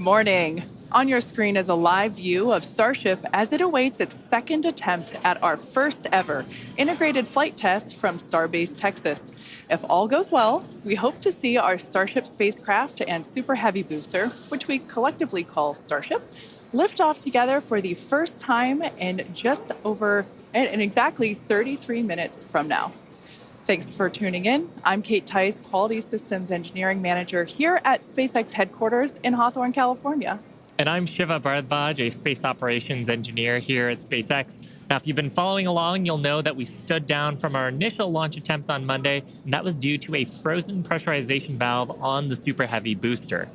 morning. On your screen is a live view of Starship as it awaits its second attempt at our first ever integrated flight test from Starbase, Texas. If all goes well, we hope to see our Starship spacecraft and Super Heavy booster, which we collectively call Starship, lift off together for the first time in exactly 33 minutes from now. Thanks for tuning in. I'm Kate Tice, Quality Systems Engineering Manager here at SpaceX headquarters in Hawthorne, California. And I'm Shiva Bharadwaj, a space operations engineer here at SpaceX. Now, if you've been following along, you'll know that we stood down from our initial launch attempt on Monday, and that was due to a frozen pressurization valve on the Super Heavy booster.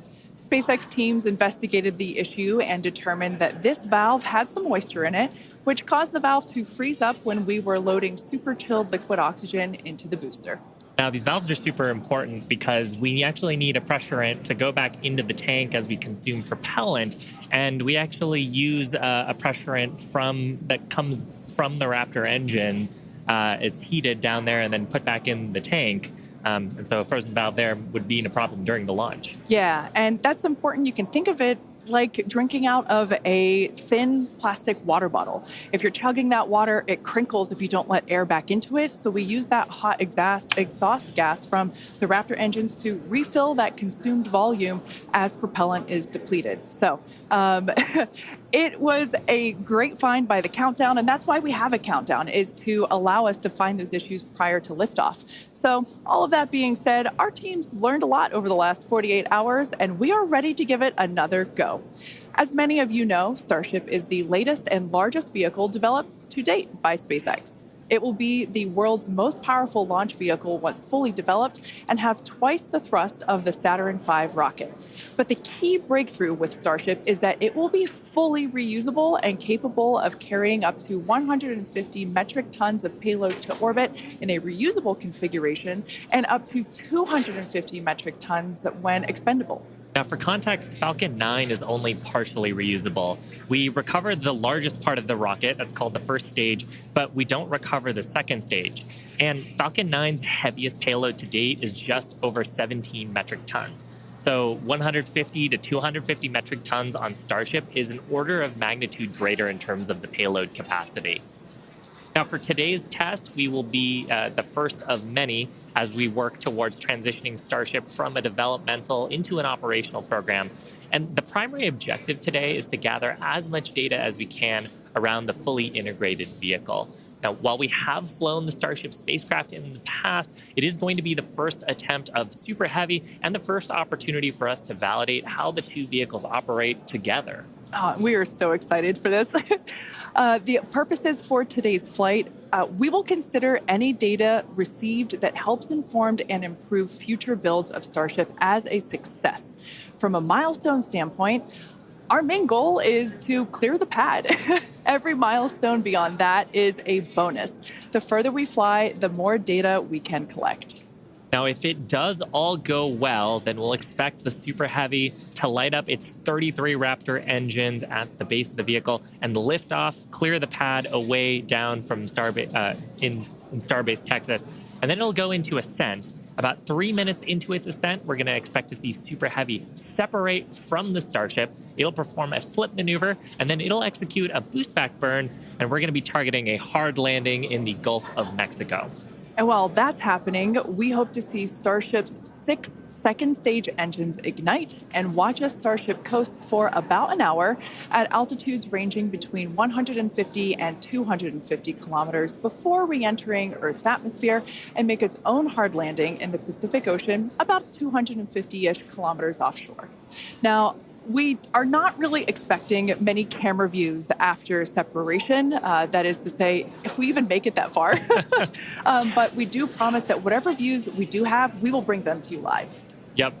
SpaceX teams investigated the issue and determined that this valve had some moisture in it, which caused the valve to freeze up when we were loading super chilled liquid oxygen into the booster. Now, these valves are super important because we actually need a pressurant to go back into the tank as we consume propellant, and we actually use a pressurant that comes from the Raptor engines. It's heated down there and then put back in the tank. And so a frozen valve there would be a problem during the launch. Yeah, and that's important. You can think of it like drinking out of a thin plastic water bottle. If you're chugging that water, it crinkles if you don't let air back into it. So we use that hot exhaust gas from the Raptor engines to refill that consumed volume as propellant is depleted. So it was a great find by the countdown, and that's why we have a countdown, is to allow us to find those issues prior to liftoff. So all of that being said, our teams learned a lot over the last 48 hours, and we are ready to give it another go. As many of you know, Starship is the latest and largest vehicle developed to date by SpaceX. It will be the world's most powerful launch vehicle once fully developed and have twice the thrust of the Saturn V rocket. But the key breakthrough with Starship is that it will be fully reusable and capable of carrying up to 150 metric tons of payload to orbit in a reusable configuration and up to 250 metric tons when expendable. Now, for context, Falcon 9 is only partially reusable. We recovered the largest part of the rocket, that's called the first stage, but we don't recover the second stage. And Falcon 9's heaviest payload to date is just over 17 metric tons. So 150 to 250 metric tons on Starship is an order of magnitude greater in terms of the payload capacity. Now, for today's test, we will be the first of many as we work towards transitioning Starship from a developmental into an operational program. And the primary objective today is to gather as much data as we can around the fully integrated vehicle. Now, while we have flown the Starship spacecraft in the past, it is going to be the first attempt of Super Heavy and the first opportunity for us to validate how the two vehicles operate together. We are so excited for this. The purposes for today's flight, we will consider any data received that helps inform and improve future builds of Starship as a success. From a milestone standpoint, our main goal is to clear the pad. Every milestone beyond that is a bonus. The further we fly, the more data we can collect. Now, if it does all go well, then we'll expect the Super Heavy to light up its 33 Raptor engines at the base of the vehicle and lift off, clear the pad away down from Starbase in Starbase, Texas, and then it'll go into ascent. About 3 minutes into its ascent, we're going to expect to see Super Heavy separate from the Starship. It'll perform a flip maneuver, and then it'll execute a boost back burn, and we're going to be targeting a hard landing in the Gulf of Mexico. And while that's happening, we hope to see Starship's 6 second stage engines ignite and watch as Starship coasts for about an hour at altitudes ranging between 150 and 250 kilometers before re-entering Earth's atmosphere and make its own hard landing in the Pacific Ocean about 250-ish kilometers offshore. Now, we are not really expecting many camera views after separation. That is to say, if we even make it that far. But we do promise that whatever views we do have, we will bring them to you live. Yep.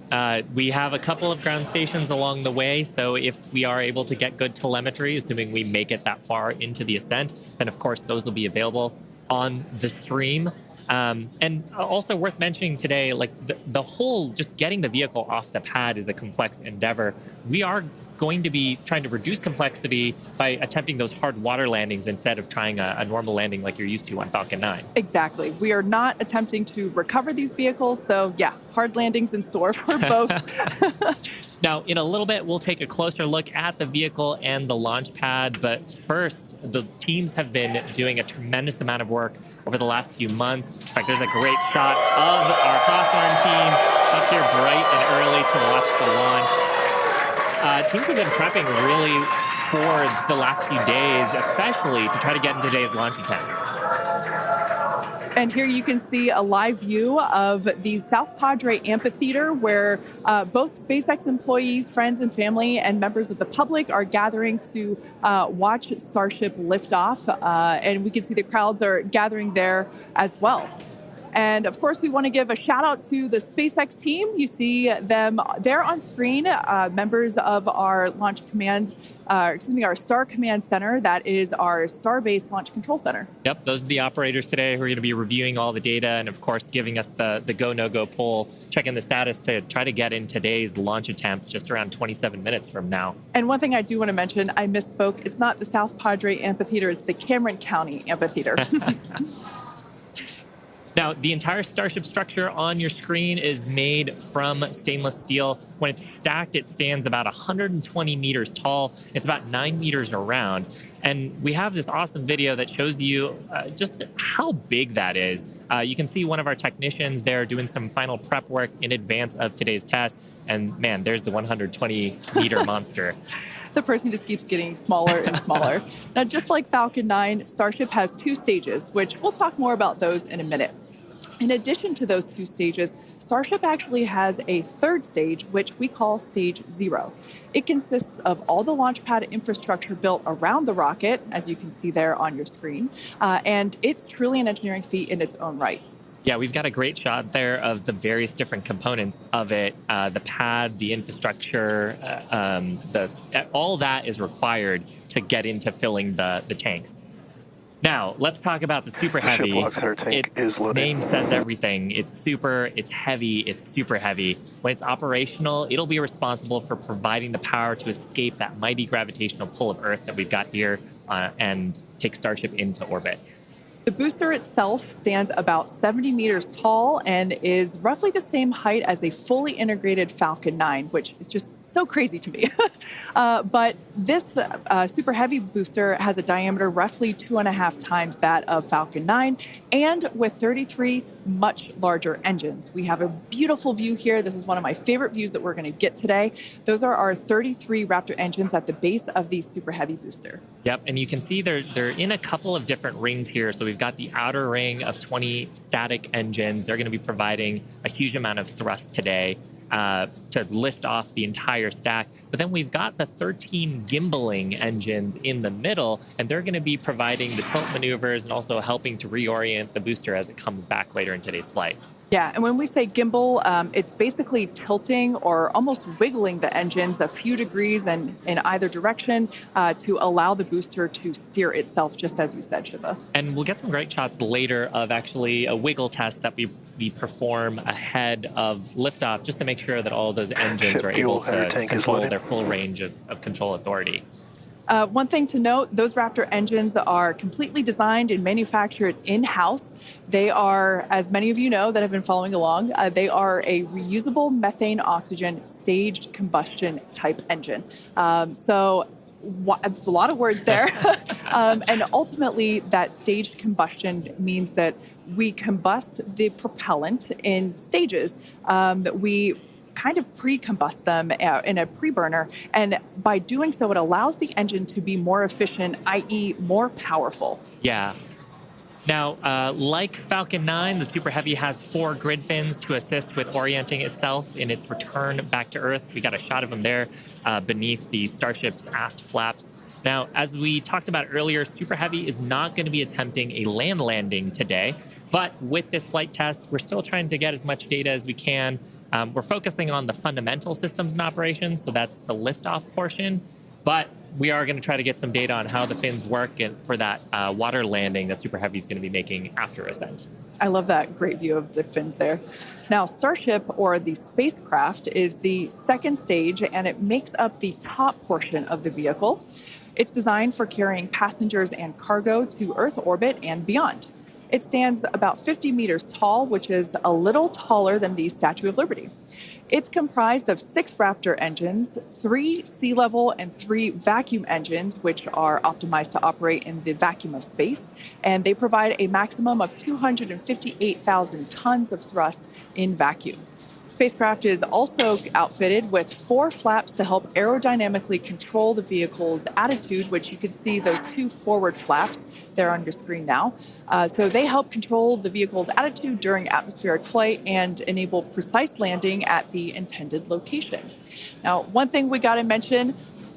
We have a couple of ground stations along the way. So if we are able to get good telemetry, assuming we make it that far into the ascent, then of course those will be available on the stream. And also worth mentioning today, like the whole just getting the vehicle off the pad is a complex endeavor. We are going to be trying to reduce complexity by attempting those hard water landings instead of trying a normal landing like you're used to on Falcon 9. Exactly. We are not attempting to recover these vehicles. So, yeah, hard landings in store for both. Now, in a little bit, we'll take a closer look at the vehicle and the launch pad. But first, the teams have been doing a tremendous amount of work over the last few months. In fact, there's a great shot of our Hawthorne team up here bright and early to watch the launch. Teams have been prepping really for the last few days, especially to try to get in today's launch attempt. And here you can see a live view of the South Padre Amphitheater, where both SpaceX employees, friends and family, and members of the public are gathering to watch Starship lift off. And we can see the crowds are gathering there as well. And of course, we want to give a shout out to the SpaceX team. You see them there on screen, members of our launch command, our Star Command Center. That is our Star-based Launch Control Center. Yep, those are the operators today who are going to be reviewing all the data and, of course, giving us the go, no-go poll, checking the status to try to get in today's launch attempt just around 27 minutes from now. And one thing I do want to mention, I misspoke. It's not the South Padre Amphitheater. It's the Cameron County Amphitheater. Now, the entire Starship structure on your screen is made from stainless steel. When it's stacked, it stands about 120 meters tall. It's about 9 meters around. And we have this awesome video that shows you just how big that is. You can see one of our technicians there doing some final prep work in advance of today's test. And man, there's the 120-meter monster. The person just keeps getting smaller and smaller. Now, just like Falcon 9, Starship has 2 stages, which we'll talk more about those in a minute. In addition to those 2 stages, Starship actually has a 3rd stage, which we call Stage 0. It consists of all the launch pad infrastructure built around the rocket, as you can see there on your screen, and it's truly an engineering feat in its own right. Yeah, we've got a great shot there of the various different components of it. The pad, the infrastructure, all that is required to get into filling the tanks. Now, let's talk about the Super Heavy. Its name says everything. It's super, it's heavy, it's super heavy. When it's operational, it'll be responsible for providing the power to escape that mighty gravitational pull of Earth that we've got here and take Starship into orbit. The booster itself stands about 70 meters tall and is roughly the same height as a fully integrated Falcon 9, which is just so crazy to me. But this Super Heavy booster has a diameter roughly 2.5 times that of Falcon 9, and with 33 much larger engines. We have a beautiful view here. This is one of my favorite views that we're going to get today. Those are our 33 Raptor engines at the base of the Super Heavy booster. Yep, and you can see they're in a couple of different rings here. So we've got the outer ring of 20 static engines. They're going to be providing a huge amount of thrust today to lift off the entire stack. But then we've got the 13 gimbaling engines in the middle, and they're going to be providing the tilt maneuvers and also helping to reorient the booster as it comes back later in today's flight. Yeah, and when we say gimbal, it's basically tilting or almost wiggling the engines a few degrees and in either direction to allow the booster to steer itself, just as you said, Shiva. And we'll get some great shots later of actually a wiggle test that we perform ahead of liftoff, just to make sure that all of those engines are able to control their full range of control authority. One thing to note, those Raptor engines are completely designed and manufactured in-house. They are, as many of you know that have been following along, they are a reusable methane oxygen staged combustion type engine. So it's a lot of words there. And ultimately, that staged combustion means that we combust the propellant in stages. We kind of pre-combust them in a pre-burner, and by doing so, it allows the engine to be more efficient, i.e. more powerful. Yeah. Now, like Falcon 9, the Super Heavy has 4 grid fins to assist with orienting itself in its return back to Earth. We got a shot of them there beneath the Starship's aft flaps. Now, as we talked about earlier, Super Heavy is not going to be attempting a land landing today, but with this flight test, we're still trying to get as much data as we can. We're focusing on the fundamental systems and operations, so that's the liftoff portion. But we are going to try to get some data on how the fins work for that water landing that Super Heavy is going to be making after ascent. I love that great view of the fins there. Now, Starship, or the spacecraft, is the second stage, and it makes up the top portion of the vehicle. It's designed for carrying passengers and cargo to Earth orbit and beyond. It stands about 50 meters tall, which is a little taller than the Statue of Liberty. It's comprised of 6 Raptor engines, 3 sea level and 3 vacuum engines, which are optimized to operate in the vacuum of space. And they provide a maximum of 258,000 tons of thrust in vacuum. Spacecraft is also outfitted with 4 flaps to help aerodynamically control the vehicle's attitude, which you can see those 2 forward flaps there on your screen now. So they help control the vehicle's attitude during atmospheric flight and enable precise landing at the intended location. Now, one thing we got to mention,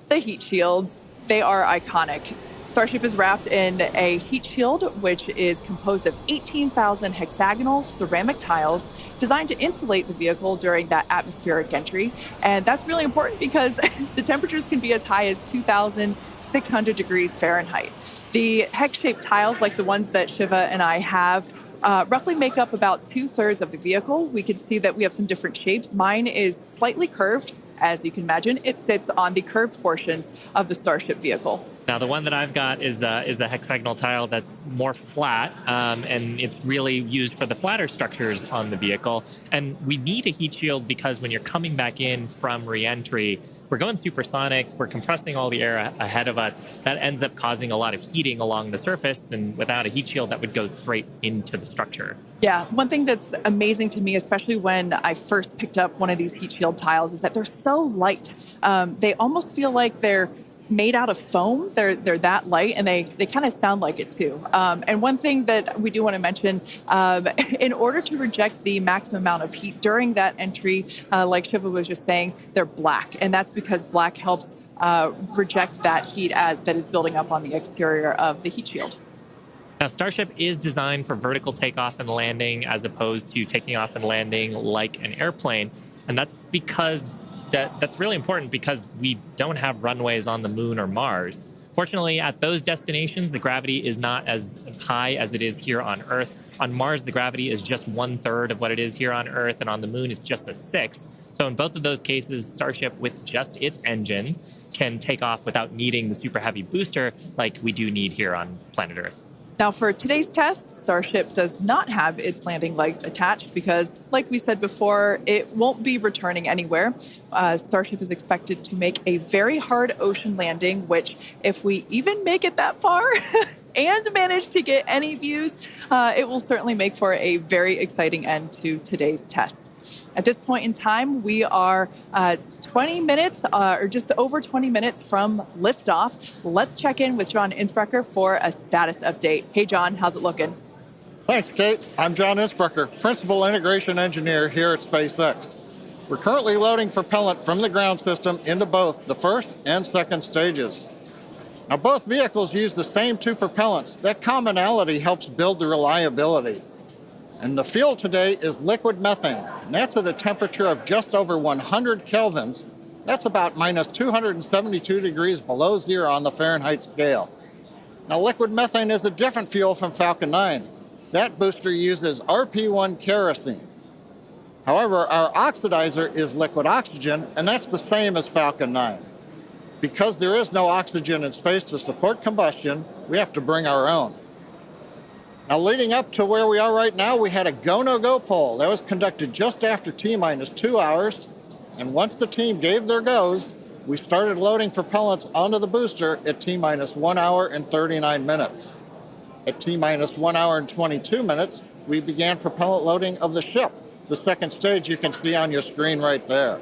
the heat shields. They are iconic. Starship is wrapped in a heat shield, which is composed of 18,000 hexagonal ceramic tiles designed to insulate the vehicle during that atmospheric entry. And that's really important because the temperatures can be as high as 2,600 degrees Fahrenheit. The hex-shaped tiles, like the ones that Shiva and I have, roughly make up about 2/3 of the vehicle. We can see that we have some different shapes. Mine is slightly curved. As you can imagine, it sits on the curved portions of the Starship vehicle. Now, the one that I've got is a hexagonal tile that's more flat, and it's really used for the flatter structures on the vehicle. And we need a heat shield because when you're coming back in from re-entry, we're going supersonic, we're compressing all the air ahead of us. That ends up causing a lot of heating along the surface, and without a heat shield, that would go straight into the structure. Yeah, one thing that's amazing to me, especially when I first picked up one of these heat shield tiles, is that they're so light. They almost feel like they're made out of foam. They're that light, and they kind of sound like it too. And one thing that we do want to mention, in order to reject the maximum amount of heat during that entry, like Shiva was just saying, they're black, and that's because black helps reject that heat that is building up on the exterior of the heat shield. Now, Starship is designed for vertical takeoff and landing as opposed to taking off and landing like an airplane, and that's because that's really important because we don't have runways on the moon or Mars. Fortunately, at those destinations, the gravity is not as high as it is here on Earth. On Mars, the gravity is just 1/3 of what it is here on Earth, and on the moon, it's just 1/6. So in both of those cases, Starship, with just its engines, can take off without needing the super heavy booster like we do need here on planet Earth. Now, for today's test, Starship does not have its landing legs attached because, like we said before, it won't be returning anywhere. Starship is expected to make a very hard ocean landing, which, if we even make it that far and manage to get any views, it will certainly make for a very exciting end to today's test. At this point in time, we are 20 minutes or just over 20 minutes from liftoff. Let's check in with John Innsbrucker for a status update. Hey, John, how's it looking? Thanks, Kate. I'm John Innsbrucker, Principal Integration Engineer here at SpaceX. We're currently loading propellant from the ground system into both the first and second stages. Now, both vehicles use the same 2 propellants. That commonality helps build the reliability. And the fuel today is liquid methane, and that's at a temperature of just over 100 kelvins. That's about minus 272 degrees below zero on the Fahrenheit scale. Now, liquid methane is a different fuel from Falcon 9. That booster uses RP1 kerosene. However, our oxidizer is liquid oxygen, and that's the same as Falcon 9. Because there is no oxygen in space to support combustion, we have to bring our own. Now, leading up to where we are right now, we had a go-no-go poll. That was conducted just after T-minus 2 hours. And once the team gave their goes, we started loading propellants onto the booster at T-minus 1 hour and 39 minutes. At T-minus 1 hour and 22 minutes, we began propellant loading of the ship, the second stage you can see on your screen right there.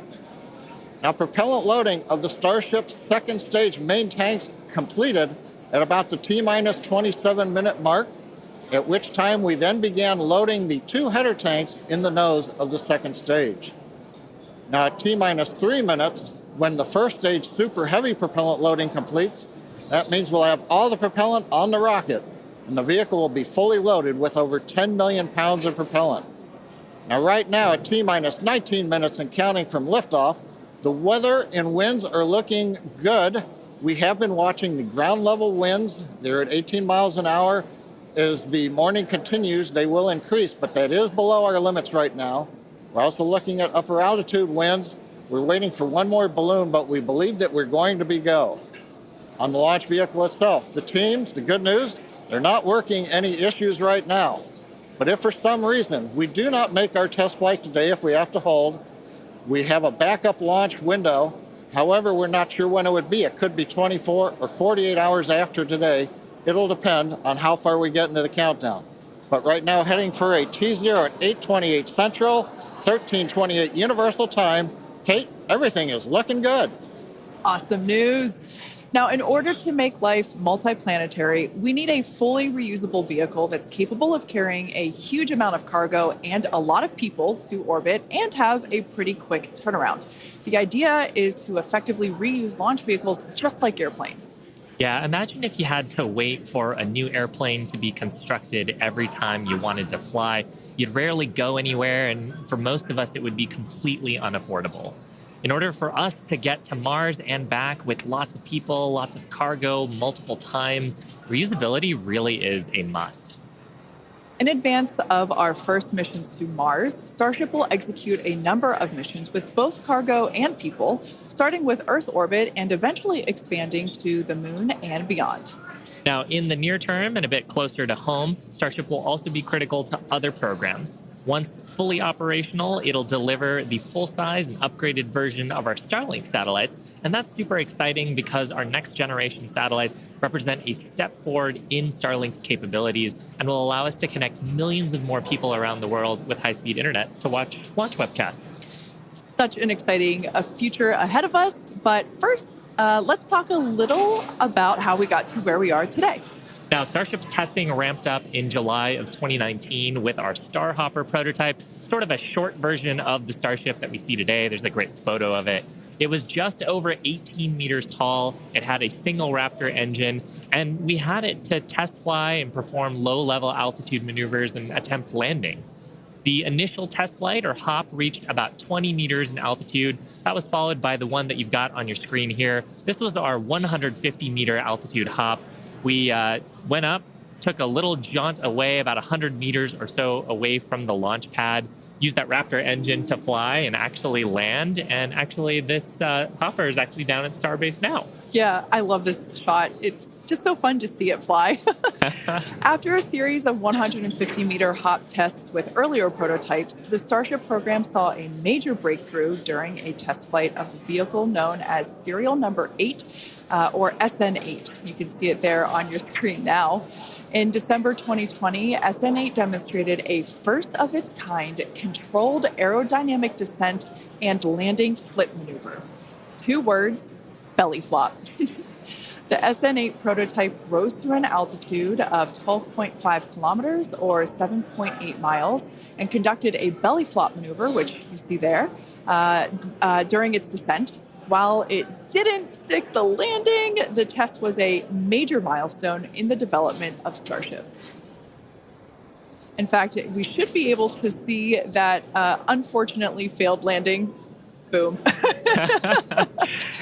Now, propellant loading of the Starship's second stage main tanks completed at about the T-minus 27-minute mark, at which time we then began loading the 2 header tanks in the nose of the second stage. Now, at T-minus 3 minutes, when the first stage super heavy propellant loading completes, that means we'll have all the propellant on the rocket, and the vehicle will be fully loaded with over 10 million pounds of propellant. Now, right now, at T-minus 19 minutes and counting from liftoff, the weather and winds are looking good, We have been watching the ground level winds. They're at 18 miles an hour. As the morning continues, they will increase, but that is below our limits right now. We're also looking at upper altitude winds. We're waiting for one more balloon, but we believe that we're going to be go. On the launch vehicle itself, the teams, the good news, they're not working any issues right now. But if for some reason we do not make our test flight today, if we have to hold, we have a backup launch window. However, we're not sure when it would be. It could be 24 or 48 hours after today. It'll depend on how far we get into the countdown. But right now, heading for a T0 at 8:28 Central, 13:28 Universal Time. Kate, everything is looking good. Awesome news. Now, in order to make life multiplanetary, we need a fully reusable vehicle that's capable of carrying a huge amount of cargo and a lot of people to orbit and have a pretty quick turnaround. The idea is to effectively reuse launch vehicles just like airplanes. Yeah, imagine if you had to wait for a new airplane to be constructed every time you wanted to fly. You'd rarely go anywhere, and for most of us, it would be completely unaffordable. In order for us to get to Mars and back with lots of people, lots of cargo, multiple times, reusability really is a must. In advance of our first missions to Mars, Starship will execute a number of missions with both cargo and people, starting with Earth orbit and eventually expanding to the Moon and beyond. Now, in the near term and a bit closer to home, Starship will also be critical to other programs. Once fully operational, it'll deliver the full-size and upgraded version of our Starlink satellites, and that's super exciting because our next-generation satellites represent a step forward in Starlink's capabilities and will allow us to connect millions of more people around the world with high-speed internet to watch launch webcasts. Such an exciting future ahead of us, but first, let's talk a little about how we got to where we are today. Now, Starship's testing ramped up in July of 2019 with our Starhopper prototype, sort of a short version of the Starship that we see today. There's a great photo of it. It was just over 18 meters tall. It had a single Raptor engine, and we had it to test fly and perform low-level altitude maneuvers and attempt landing. The initial test flight, or hop, reached about 20 meters in altitude. That was followed by the one that you've got on your screen here. This was our 150-meter altitude hop. We went up, took a little jaunt away, about 100 meters or so away from the launch pad, used that Raptor engine to fly and actually land. And actually, this hopper is actually down at Starbase now. Yeah, I love this shot. It's just so fun to see it fly. After a series of 150-meter hop tests with earlier prototypes, the Starship program saw a major breakthrough during a test flight of the vehicle known as serial number 8, or SN8. You can see it there on your screen now. In December 2020, SN8 demonstrated a first-of-its-kind controlled aerodynamic descent and landing flip maneuver. 2 words, belly flop. The SN8 prototype rose to an altitude of 12.5 kilometers or 7.8 miles and conducted a belly flop maneuver, which you see there, during its descent. While it didn't stick the landing, the test was a major milestone in the development of Starship. In fact, we should be able to see that unfortunately failed landing. Boom.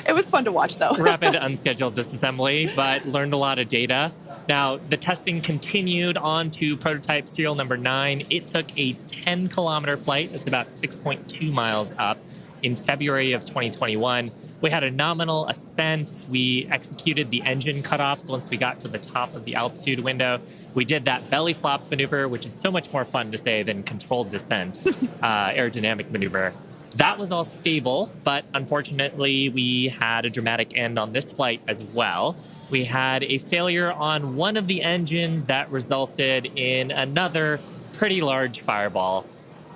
It was fun to watch, though. Rapid unscheduled disassembly, but learned a lot of data. Now, the testing continued on to prototype serial number 9. It took a 10-kilometer flight. That's about 6.2 miles up. In February of 2021, we had a nominal ascent. We executed the engine cutoffs once we got to the top of the altitude window. We did that belly flop maneuver, which is so much more fun to say than controlled descent, aerodynamic maneuver. That was all stable, but unfortunately, we had a dramatic end on this flight as well. We had a failure on one of the engines that resulted in another pretty large fireball.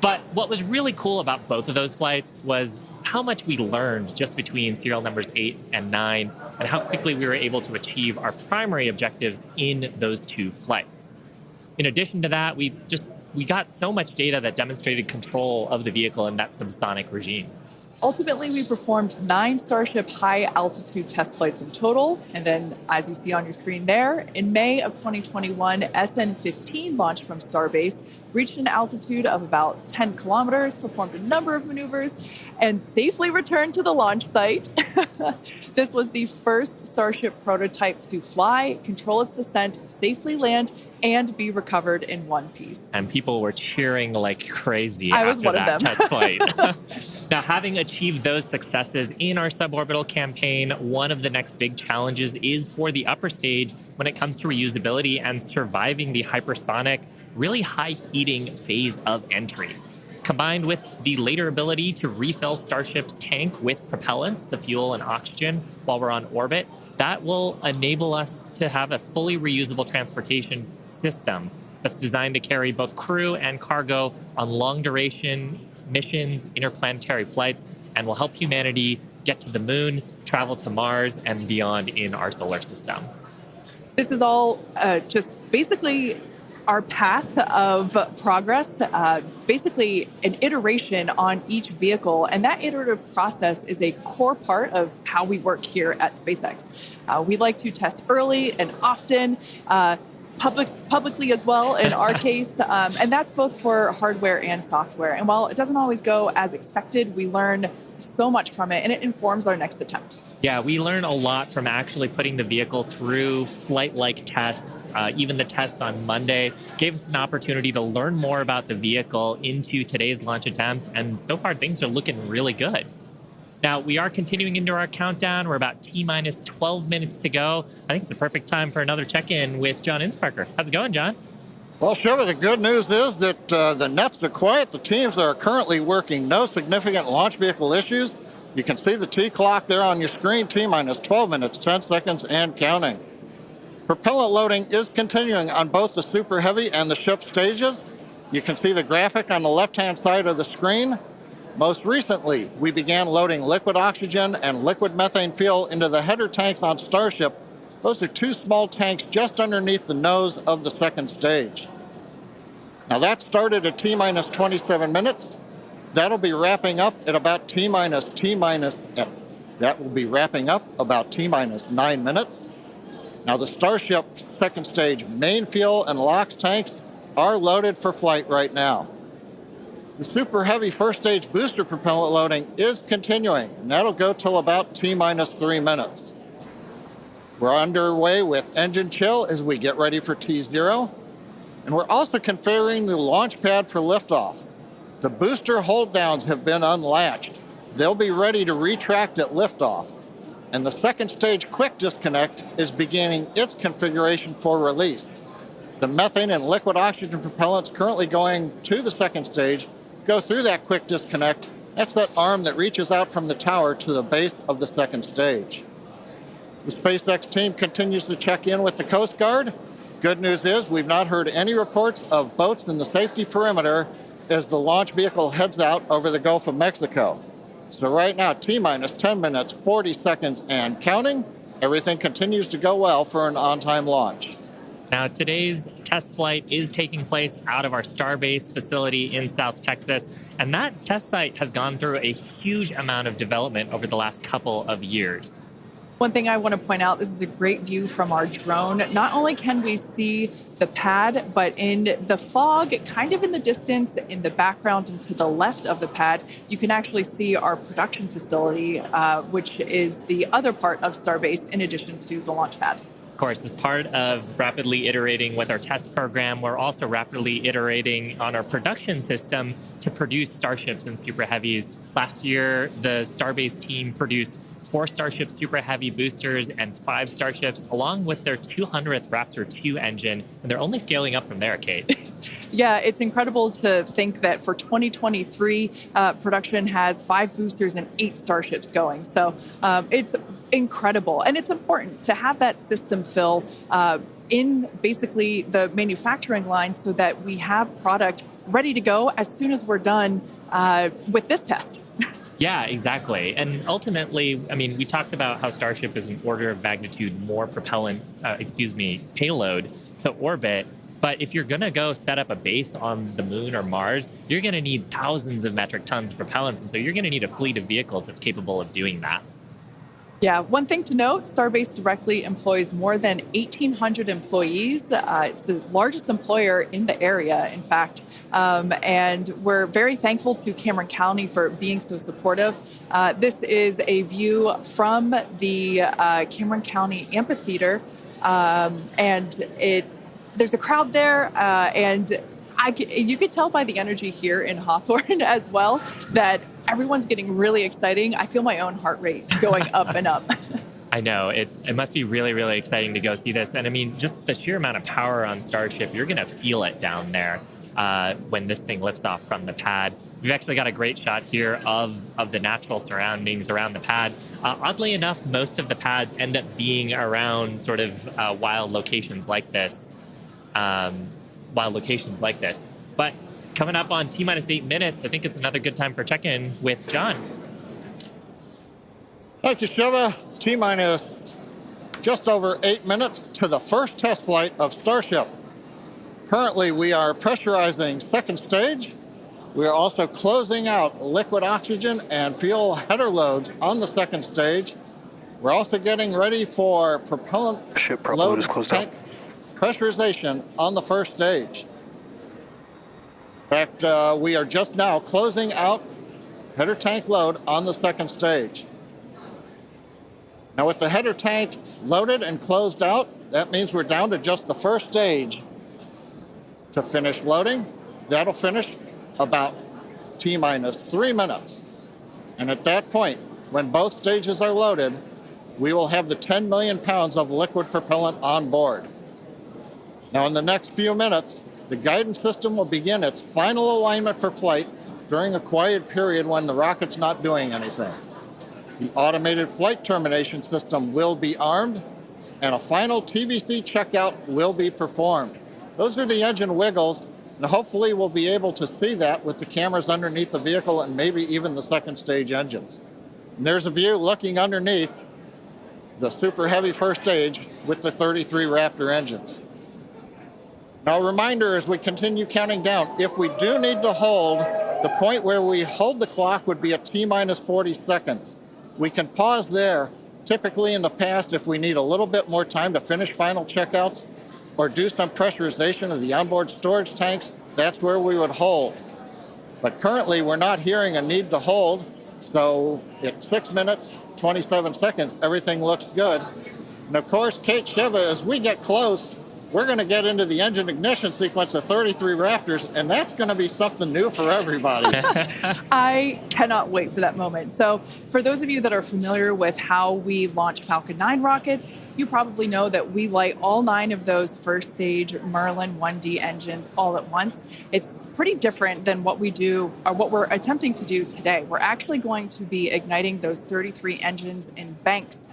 But what was really cool about both of those flights was how much we learned just between serial numbers 8 and 9 and how quickly we were able to achieve our primary objectives in those 2 flights. In addition to that, we got so much data that demonstrated control of the vehicle in that subsonic regime. Ultimately, we performed 9 Starship high-altitude test flights in total. And then, as you see on your screen there, in May of 2021, SN15 launched from Starbase, reached an altitude of about 10 kilometers, performed a number of maneuvers, and safely returned to the launch site. This was the first Starship prototype to fly, control its descent, safely land, and be recovered in one piece. And people were cheering like crazy I was after one of that them. test flight. Now, having achieved those successes in our suborbital campaign, one of the next big challenges is for the upper stage when it comes to reusability and surviving the hypersonic, really high heating phase of entry. Combined with the later ability to refill Starship's tank with propellants, the fuel and oxygen, while we're on orbit, that will enable us to have a fully reusable transportation system that's designed to carry both crew and cargo on long duration missions, interplanetary flights, and will help humanity get to the moon, travel to Mars, and beyond in our solar system. This is all just basically our path of progress, basically an iteration on each vehicle. And that iterative process is a core part of how we work here at SpaceX. We like to test early and often, publicly as well in our case. And that's both for hardware and software. And while it doesn't always go as expected, we learn so much from it and it informs our next attempt. Yeah, we learn a lot from actually putting the vehicle through flight-like tests. Even the test on Monday gave us an opportunity to learn more about the vehicle into today's launch attempt. And so far, things are looking really good. Now, we are continuing into our countdown. We're about T-minus 12 minutes to go. I think it's a perfect time for another check-in with John Insparker. How's it going, John? Well, Shiva, the good news is that the nets are quiet. The teams are currently working. No significant launch vehicle issues. You can see the T clock there on your screen, T-minus 12 minutes, 10 seconds, and counting. Propellant loading is continuing on both the Super Heavy and the ship stages. You can see the graphic on the left-hand side of the screen. Most recently, we began loading liquid oxygen and liquid methane fuel into the header tanks on Starship. Those are two small tanks just underneath the nose of the second stage. Now that started at T-minus 27 minutes. That'll be wrapping up at about that will be wrapping up about T-minus 9 minutes. Now the Starship second stage main fuel and LOX tanks are loaded for flight right now. The Super Heavy first stage booster propellant loading is continuing, and that'll go till about T-minus 3 minutes. We're underway with engine chill as we get ready for T0, and we're also configuring the launch pad for liftoff. The booster hold downs have been unlatched. They'll be ready to retract at liftoff. And the second stage quick disconnect is beginning its configuration for release. The methane and liquid oxygen propellants currently going to the second stage go through that quick disconnect. That's that arm that reaches out from the tower to the base of the second stage. The SpaceX team continues to check in with the Coast Guard. Good news is we've not heard any reports of boats in the safety perimeter as the launch vehicle heads out over the Gulf of Mexico. So right now, T-minus 10 minutes, 40 seconds, and counting. Everything continues to go well for an on-time launch. Now, today's test flight is taking place out of our Starbase facility in South Texas, and that test site has gone through a huge amount of development over the last couple of years. One thing I want to point out, this is a great view from our drone. Not only can we see the pad, but in the fog, kind of in the distance, in the background and to the left of the pad, you can actually see our production facility, which is the other part of Starbase in addition to the launch pad. Of course, as part of rapidly iterating with our test program, we're also rapidly iterating on our production system to produce Starships and Super Heavies. Last year, the Starbase team produced 4 Starship Super Heavy boosters and 5 Starships, along with their 200th Raptor 2 engine, and they're only scaling up from there, Kate. Yeah, it's incredible to think that for 2023, production has 5 boosters and 8 Starships going. So it's incredible. And it's important to have that system fill in basically the manufacturing line so that we have product ready to go as soon as we're done with this test. Yeah, exactly. And ultimately, I mean, we talked about how Starship is an order of magnitude more payload to orbit. But if you're going to go set up a base on the moon or Mars, you're going to need thousands of metric tons of propellants. And so you're going to need a fleet of vehicles that's capable of doing that. Yeah, one thing to note, Starbase directly employs more than 1,800 employees. It's the largest employer in the area, in fact. And we're very thankful to Cameron County for being so supportive. This is a view from the Cameron County Amphitheater. There's a crowd there, and you could tell by the energy here in Hawthorne as well that everyone's getting really exciting. I feel my own heart rate going up and up. I know. It must be really, really exciting to go see this. And I mean, just the sheer amount of power on Starship, you're going to feel it down there when this thing lifts off from the pad. We've actually got a great shot here of the natural surroundings around the pad. Oddly enough, most of the pads end up being around sort of wild locations like this. But coming up on T-minus 8 minutes, I think it's another good time for check-in with John. Thank you, Shiva. T-minus just over 8 minutes to the first test flight of Starship. Currently, we are pressurizing second stage. We are also closing out liquid oxygen and fuel header loads on the second stage. We're also getting ready for propellant load tank pressurization on the first stage. In fact, we are just now closing out header tank load on the second stage. Now with the header tanks loaded and closed out, that means we're down to just the first stage to finish loading. That'll finish about T-minus 3 minutes. And at that point, when both stages are loaded, we will have the 10 million pounds of liquid propellant on board. Now in the next few minutes, the guidance system will begin its final alignment for flight during a quiet period when the rocket's not doing anything. The automated flight termination system will be armed, and a final TVC checkout will be performed. Those are the engine wiggles, and hopefully we'll be able to see that with the cameras underneath the vehicle and maybe even the second stage engines. And there's a view looking underneath the super heavy first stage with the 33 Raptor engines. Now, a reminder as we continue counting down, if we do need to hold, the point where we hold the clock would be at T-minus 40 seconds. We can pause there. Typically in the past, if we need a little bit more time to finish final checkouts or do some pressurization of the onboard storage tanks, that's where we would hold. But currently, we're not hearing a need to hold, so at 6 minutes, 27 seconds, everything looks good. And of course, Kate, Shiva, as we get close, we're going to get into the engine ignition sequence of 33 Raptors, and that's going to be something new for everybody. I cannot wait for that moment. So for those of you that are familiar with how we launch Falcon 9 rockets, you probably know that we light all 9 of those first stage Merlin 1D engines all at once. It's pretty different than what we do or what we're attempting to do today. We're actually going to be igniting those 33 engines in banks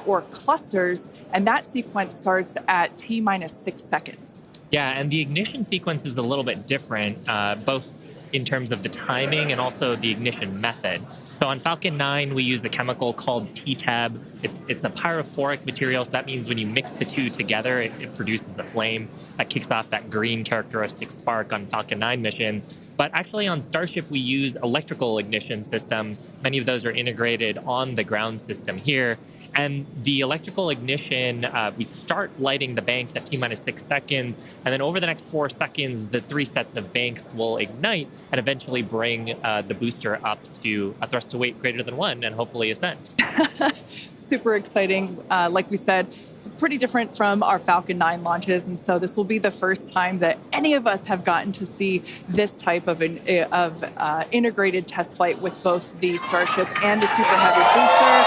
or clusters, and that sequence starts at T-minus 6 seconds. Yeah, and the ignition sequence is a little bit different, both in terms of the timing and also the ignition method. So on Falcon 9, we use a chemical called T-Tab. It's a pyrophoric material, so that means when you mix the two together, it produces a flame that kicks off that green characteristic spark on Falcon 9 missions. But actually on Starship, we use electrical ignition systems. Many of those are integrated on the ground system here. And the electrical ignition, we start lighting the banks at T-minus 6 seconds, and then over the next 4 seconds, the 3 sets of banks will ignite and eventually bring the booster up to a thrust to weight greater than 1 and hopefully ascent. Super exciting. Like we said, pretty different from our Falcon 9 launches, and so this will be the first time that any of us have gotten to see this type of integrated test flight with both the Starship and the Super Heavy booster.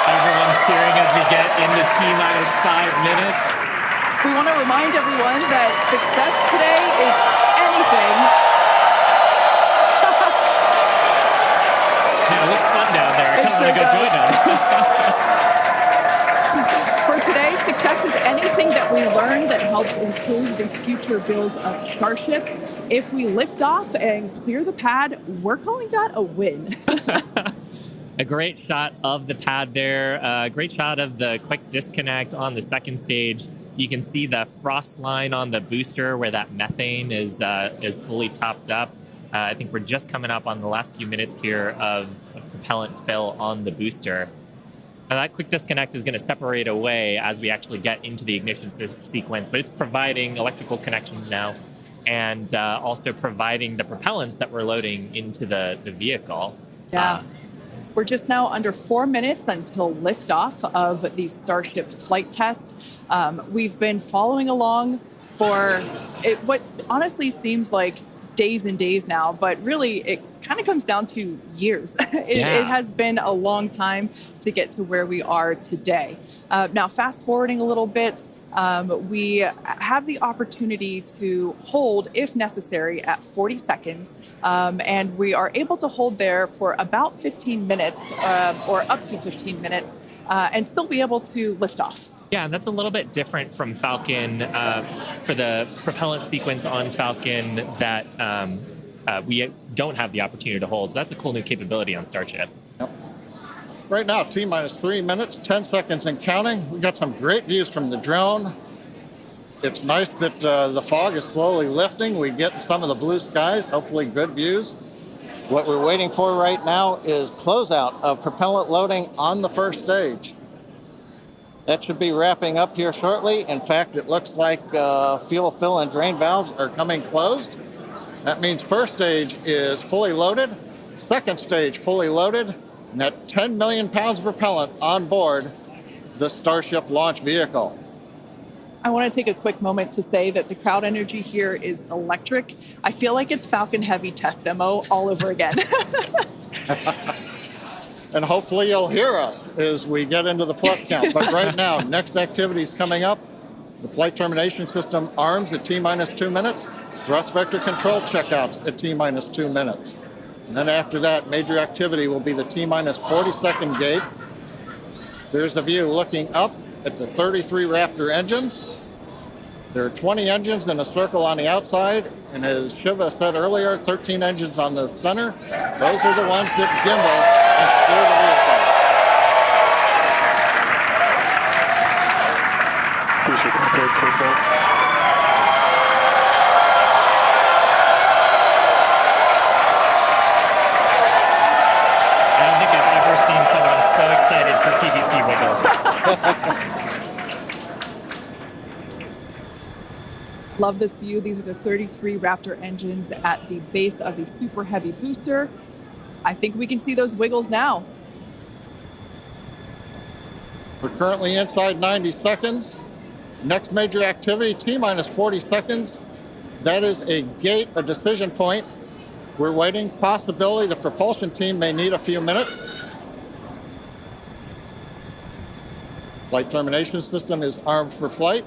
Everyone's cheering as we get into T-minus 5 minutes. We want to remind everyone that success today is anything. Yeah, it looks fun down there. I kind of want to go join them. For today, success is anything that we learn that helps improve the future builds of Starship. If we lift off and clear the pad, we're calling that a win. A great shot of the pad there. A great shot of the quick disconnect on the second stage. You can see the frost line on the booster where that methane is fully topped up. I think we're just coming up on the last few minutes here of propellant fill on the booster. And that quick disconnect is going to separate away as we actually get into the ignition sequence, but it's providing electrical connections now and also providing the propellants that we're loading into the vehicle. Yeah. We're just now under 4 minutes until liftoff of the Starship flight test. We've been following along for what honestly seems like days and days now, but really it kind of comes down to years. It has been a long time to get to where we are today. Now, fast forwarding a little bit, we have the opportunity to hold, if necessary, at 40 seconds. And we are able to hold there for about 15 minutes or up to 15 minutes and still be able to lift off. Yeah, and that's a little bit different from Falcon for the propellant sequence on Falcon that we don't have the opportunity to hold. So that's a cool new capability on Starship. Yep. Right now, T-minus 3 minutes, 10 seconds and counting. We got some great views from the drone. It's nice that the fog is slowly lifting. We get some of the blue skies, hopefully good views. What we're waiting for right now is closeout of propellant loading on the first stage. That should be wrapping up here shortly. In fact, it looks like fuel fill and drain valves are coming closed. That means first stage is fully loaded, second stage fully loaded, and that 10 million pounds of propellant on board the Starship launch vehicle. I want to take a quick moment to say that the crowd energy here is electric. I feel like it's Falcon Heavy test demo all over again. And hopefully you'll hear us as we get into the plus count. But right now, next activity is coming up. The flight termination system arms at T-minus 2 minutes. Thrust vector control checkouts at T-minus 2 minutes. And then after that, major activity will be the T-minus 40-second gate. There's a view looking up at the 33 Raptor engines. There are 20 engines in a circle on the outside, and as Shiva said earlier, 13 engines on the center. Those are the ones that gimbal and steer the vehicle. I don't think I've ever seen someone so excited for TVC wiggles. Love this view. These are the 33 Raptor engines at the base of the Super Heavy booster. I think we can see those wiggles now. We're currently inside 90 seconds. Next major activity, T-minus 40 seconds. That is a gate, a decision point. We're waiting. Possibility the propulsion team may need a few minutes. Flight termination system is armed for flight.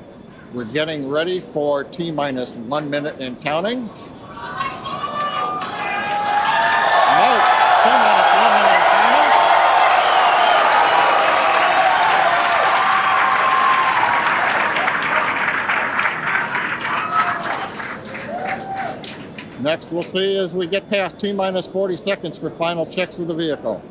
We're getting ready for T-minus 1 minute and counting. Note, T-minus 1 minute and counting. Next, we'll see as we get past T-minus 40 seconds for final checks of the vehicle.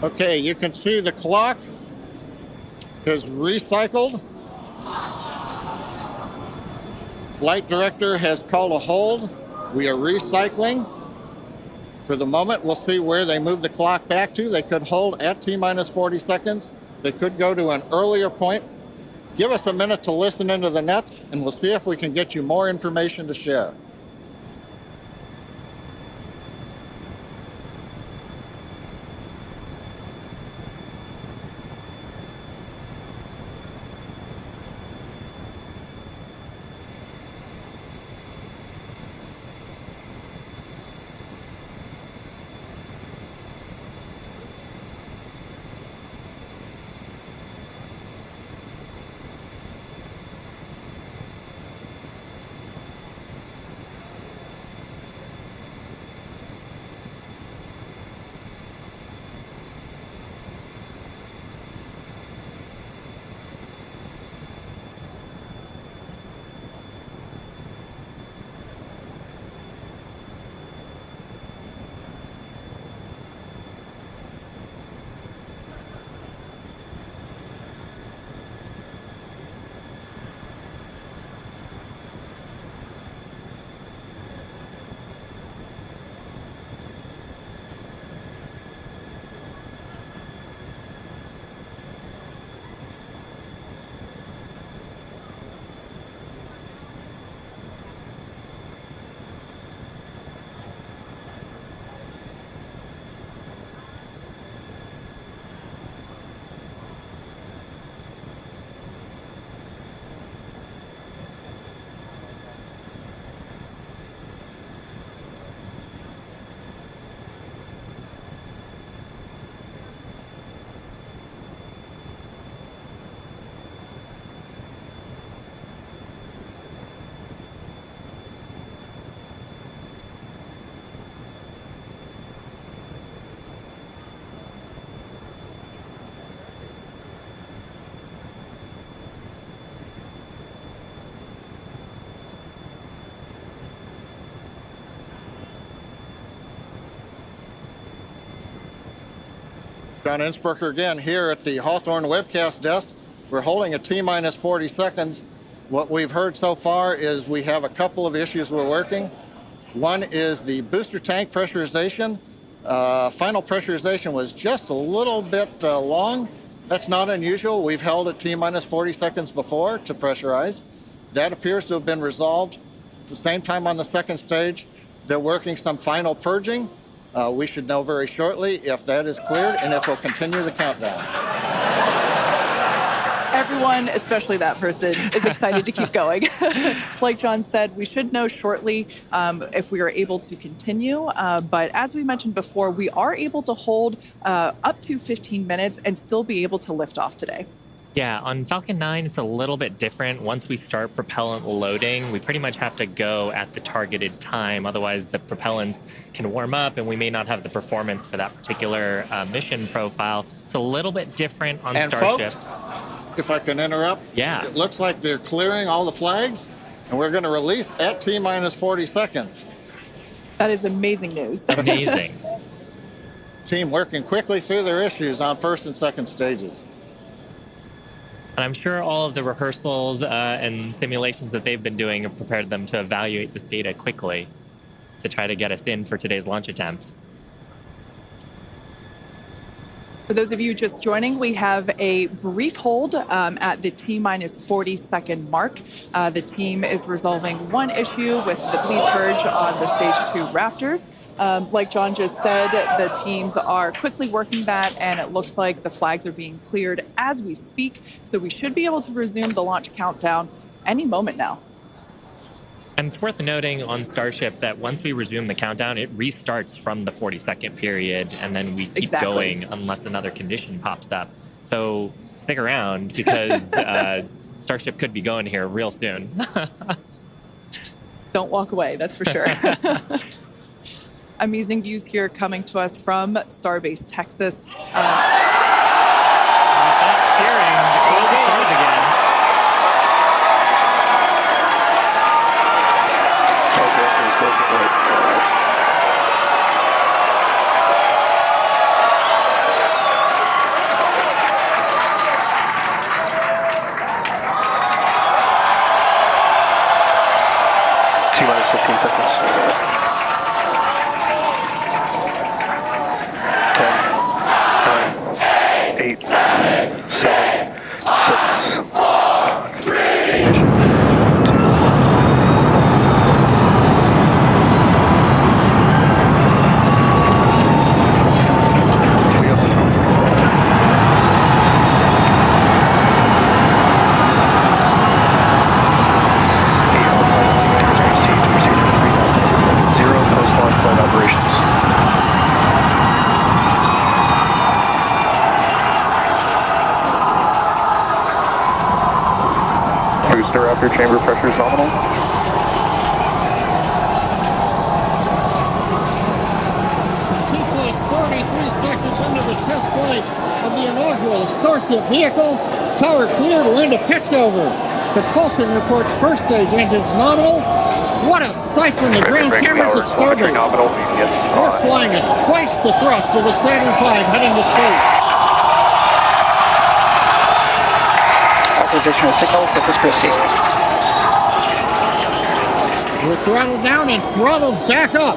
Okay, you can see the clock is recycled. Flight director has called a hold. We are recycling. For the moment, we'll see where they move the clock back to. They could hold at T-minus 40 seconds. They could go to an earlier point. Give us a minute to listen into the nets, and we'll see if we can get you more information to share. John Innsbrucker again here at the Hawthorne webcast desk. We're holding at T-minus 40 seconds. What we've heard so far is we have a couple of issues we're working. One is the booster tank pressurization. Final pressurization was just a little bit long. That's not unusual. We've held at T-minus 40 seconds before to pressurize. That appears to have been resolved. At the same time on the second stage, they're working some final purging. We should know very shortly if that is cleared and if we'll continue the countdown. Everyone, especially that person, is excited to keep going. Like John said, we should know shortly if we are able to continue. But as we mentioned before, we are able to hold up to 15 minutes and still be able to lift off today. Yeah, on Falcon 9, it's a little bit different. Once we start propellant loading, we pretty much have to go at the targeted time. Otherwise, the propellants can warm up and we may not have the performance for that particular mission profile. It's a little bit different on Starship. Folks, if I can interrupt, yeah, it looks like they're clearing all the flags and we're going to release at T-minus 40 seconds. That is amazing news. Amazing. Team working quickly through their issues on first and second stages. And I'm sure all of the rehearsals and simulations that they've been doing have prepared them to evaluate this data quickly to try to get us in for today's launch attempt. For those of you just joining, we have a brief hold at the T-minus 40 second mark. The team is resolving one issue with the bleed purge on the stage 2 Raptors. Like John just said, the teams are quickly working that, and it looks like the flags are being cleared as we speak. So we should be able to resume the launch countdown any moment now. And it's worth noting on Starship that once we resume the countdown, it restarts from the 40-second period, and then we keep going unless another condition pops up. So stick around because Starship could be going here real soon. Don't walk away, that's for sure. Amazing views here coming to us from Starbase, Texas. Cheering to close the start again. T-minus 15 seconds. 10, 9, 8, 7, 6, 5, 3. Your chamber pressure is nominal. T-plus 33 seconds into the test flight of the inaugural Starship vehicle. Tower cleared, we're into pitch over. Propulsion reports first stage engines nominal. What a sight from the ground cameras at Starbase. We're flying at twice the thrust of the Saturn V heading to space. Authorization of signal, surface proceed. We're throttled down and throttled back up.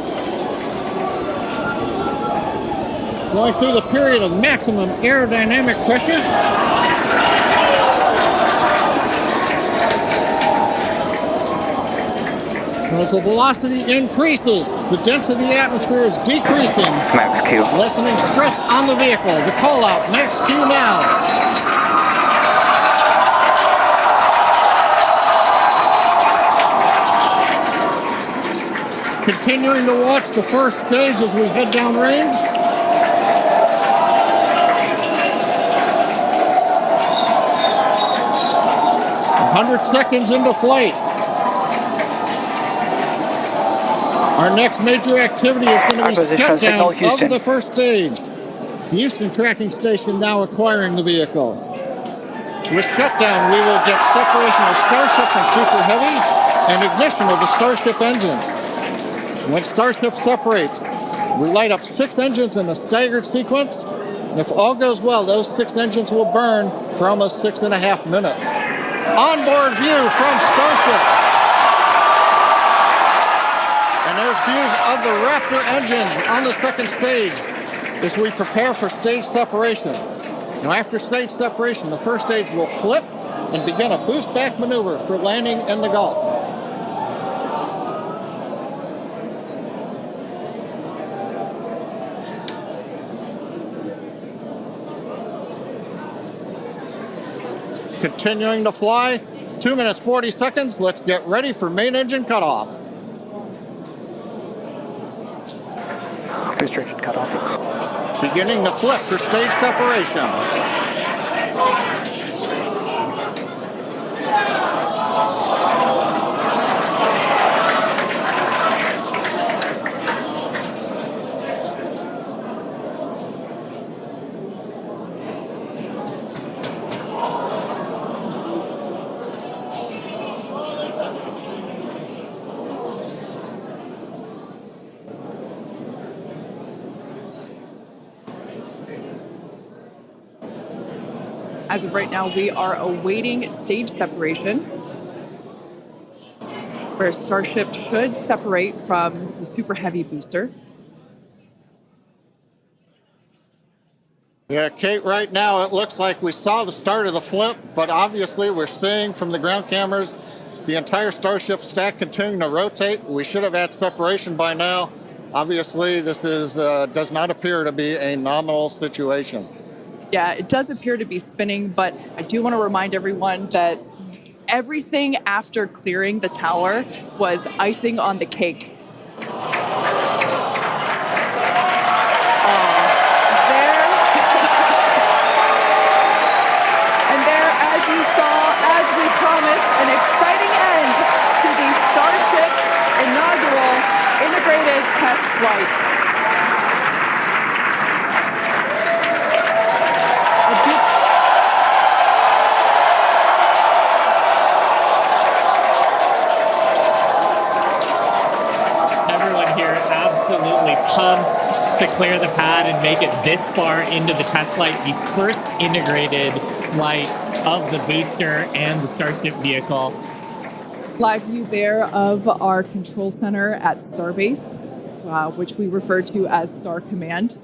Going through the period of maximum aerodynamic pressure. As the velocity increases, the density of the atmosphere is decreasing. Max Q. Lessening stress on the vehicle. The call out, max Q now. Continuing to watch the first stage as we head down range. A 100 seconds into flight. Our next major activity is going to be shutdown of the first stage. The Houston tracking station now acquiring the vehicle. With shutdown, we will get separation of Starship from Super Heavy and ignition of the Starship engines. When Starship separates, we light up 6 engines in a staggered sequence. And if all goes well, those 6 engines will burn for almost 6.5 minutes. Onboard view from Starship. And there's views of the Raptor engines on the second stage as we prepare for stage separation. Now, after stage separation, the first stage will flip and begin a boost back maneuver for landing in the Gulf. Continuing to fly, 2 minutes 40 seconds. Let's get ready for main engine cutoff. Booster engine cutoff. Beginning the flip for stage separation. As of right now, we are awaiting stage separation, where Starship should separate from the Super Heavy booster. Yeah, Kate, right now it looks like we saw the start of the flip, but obviously we're seeing from the ground cameras the entire Starship stack continuing to rotate. We should have had separation by now. Obviously, this is does not appear to be a nominal situation. Yeah, it does appear to be spinning, but I do want to remind everyone that everything after clearing the tower was icing on the cake. As you saw, as we promised, an exciting end to the Starship inaugural integrated test flight. Everyone here absolutely pumped to clear the pad and make it this far into the test flight, the first integrated flight of the booster and the Starship vehicle. Live view there of our control center at Starbase, which we refer to as Star Command.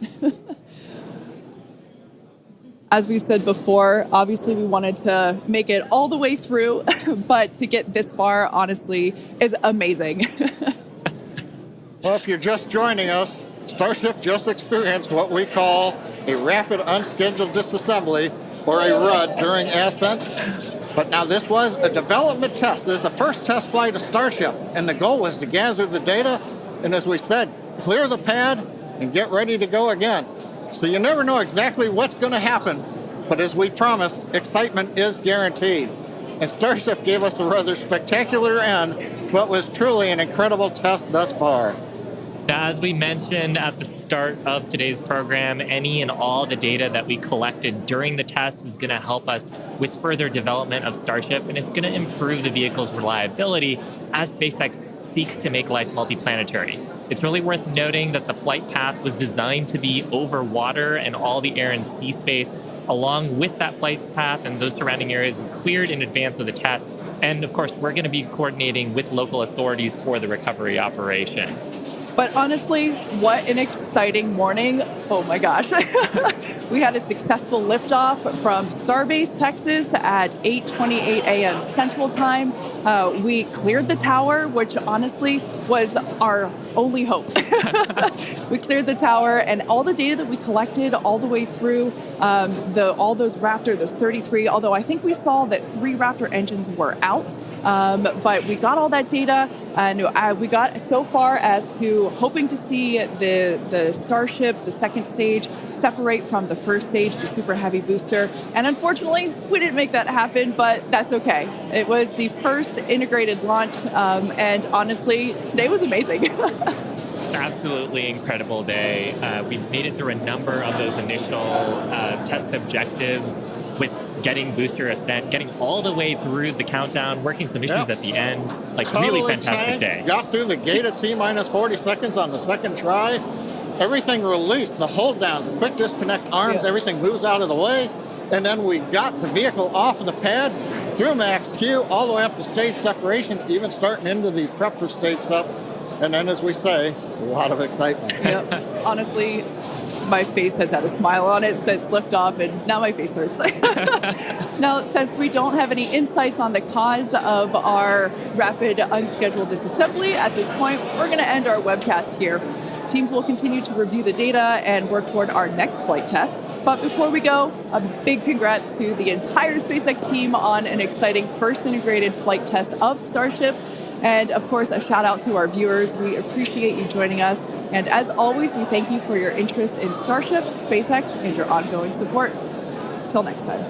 As we said before, obviously we wanted to make it all the way through, but to get this far, honestly, is amazing. Well, if you're just joining us, Starship just experienced what we call a rapid unscheduled disassembly, or a RUD, during ascent. But now this was a development test. This is the first test flight of Starship, and the goal was to gather the data, and as we said, clear the pad and get ready to go again. So you never know exactly what's going to happen, but as we promised, excitement is guaranteed. And Starship gave us a rather spectacular end, what was truly an incredible test thus far. Now, as we mentioned at the start of today's program, any and all the data that we collected during the test is going to help us with further development of Starship, and it's going to improve the vehicle's reliability as SpaceX seeks to make life multiplanetary. It's really worth noting that the flight path was designed to be over water and all the air and sea space. Along with that flight path and those surrounding areas were cleared in advance of the test. And of course, we're going to be coordinating with local authorities for the recovery operations. But honestly, what an exciting morning. Oh my gosh. We had a successful liftoff from Starbase, Texas at 8:28 a.m. Central Time. We cleared the tower, which honestly was our only hope. We cleared the tower, and all the data that we collected all the way through all those Raptor, those 33, although I think we saw that 3 Raptor engines were out. But we got all that data, and we got so far as to hoping to see the Starship, the second stage, separate from the first stage, the Super Heavy booster. And unfortunately, we didn't make that happen, but that's okay. It was the first integrated launch, and honestly, today was amazing. Absolutely incredible day. We made it through a number of those initial test objectives with getting booster ascent, getting all the way through the countdown, working some issues at the end. Like, totally really fantastic day. Got through the gate at T-minus 40 seconds on the second try. everything released, the hold downs, the quick disconnect arms, everything moves out of the way. And then we got the vehicle off of the pad through max Q, all the way up to stage separation, even starting into the prep for stage sep. And then, as we say, a lot of excitement. Yep. Honestly, my face has had a smile on it since liftoff, and now my face hurts. Now, since we don't have any insights on the cause of our rapid unscheduled disassembly at this point, we're going to end our webcast here. Teams will continue to review the data and work toward our next flight test. But before we go, a big congrats to the entire SpaceX team on an exciting first integrated flight test of Starship. And of course, a shout out to our viewers. We appreciate you joining us. And as always, we thank you for your interest in Starship, SpaceX, and your ongoing support. Till next time.